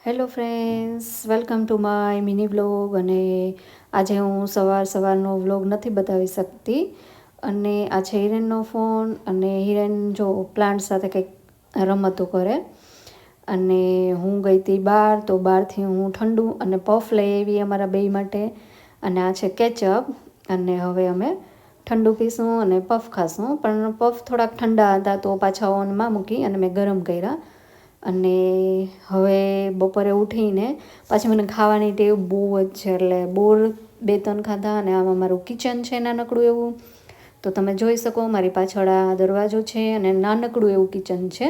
Hello friends, welcome to my mini vlog. અને આજે હું સવારનો વ્લોગ નથી બતાવી શકતી. અને આ છે હિરેનનો ફોન. અને હિરેન જો પ્લાન્ટ સાથે કંઈક રમતો કરે. અને હું ગઈ હતી બહાર, તો બહારથી હું ઠંડુ અને પફ લઈ આવી અમારા બે માટે. અને આ છે કેચઅપ. અને હવે અમે ઠંડુ પીશું અને પફ ખાશું. પણ પફ થોડાક ઠંડા હતા તો પાછા ઓવનમાં મૂકી અને મેં ગરમ કર્યા. અને હવે બપોરે ઉઠીને પાછી મને ખાવાની ટેવ બહુ જ છે, એટલે બોર 2-3 ખાધા. અને આમાં મારું કિચન છે નાનકડું એવું, તો તમે જોઈ શકો મારી પાછળ આ દરવાજો છે અને નાનકડું એવું કિચન છે.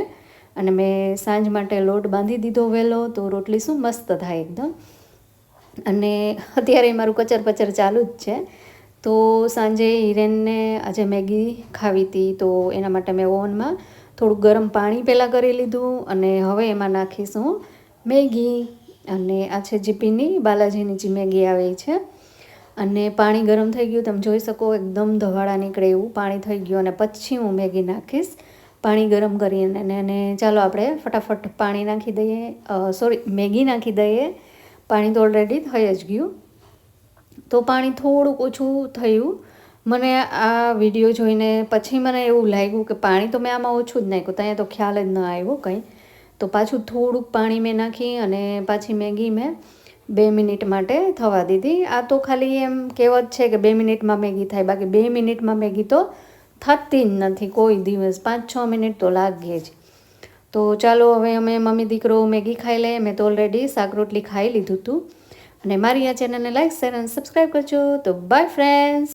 અને મેં સાંજ માટે લોટ બાંધી દીધો વહેલો, તો રોટલી શું મસ્ત થાય એકદમ. અને અત્યારે મારું કચર પચર ચાલુ જ છે. તો સાંજે હિરેનને આજે મેગી ખાવી હતી, તો એના માટે મેં ઓવનમાં થોડું ગરમ પાણી પહેલાં કરી લીધું. અને હવે એમાં નાખીશું મેગી. અને આ છે જીપીની બાલાજીની જે મેગી આવે છે. અને પાણી ગરમ થઈ ગયું, તમે જોઈ શકો એકદમ ધવાળા નીકળે એવું પાણી થઈ ગયું. અને પછી હું મેગી નાખીશ પાણી ગરમ કરીને. અને ચાલો આપણે ફટાફટ પાણી નાખી દઈએ, મેગી નાખી દઈએ. પાણી તો ઓલરેડી થઈ જ ગયું, તો પાણી થોડુંક ઓછું થયું. મને આ વિડીયો જોઈને પછી મને એવું લાગ્યું કે પાણી તો મેં આમાં ઓછું જ નાખ્યું, ત્યાં તો ખ્યાલ જ ન આવ્યો કંઈ. તો પાછું થોડુંક પાણી મેં નાખી અને પાછી મેગી મેં 2 મિનિટ માટે થવા દીધી. આ તો ખાલી એમ કહેવત છે કે 2 મિનિટમાં મેગી થાય, બાકી 2 મિનિટમાં મેગી તો થતી જ નથી કોઈ દિવસ. 5-6 મિનિટ તો લાગે જ. તો ચાલો હવે અમે મમ્મી દીકરો મેગી ખાઈ લઈએ. મેં તો ઓલરેડી શાક રોટલી ખાઈ લીધું હતું. અને મારી આ ચેનલને લાઈક, શેર અને સબસ્ક્રાઈબ કરજો. તો બાય ફ્રેન્ડ્સ.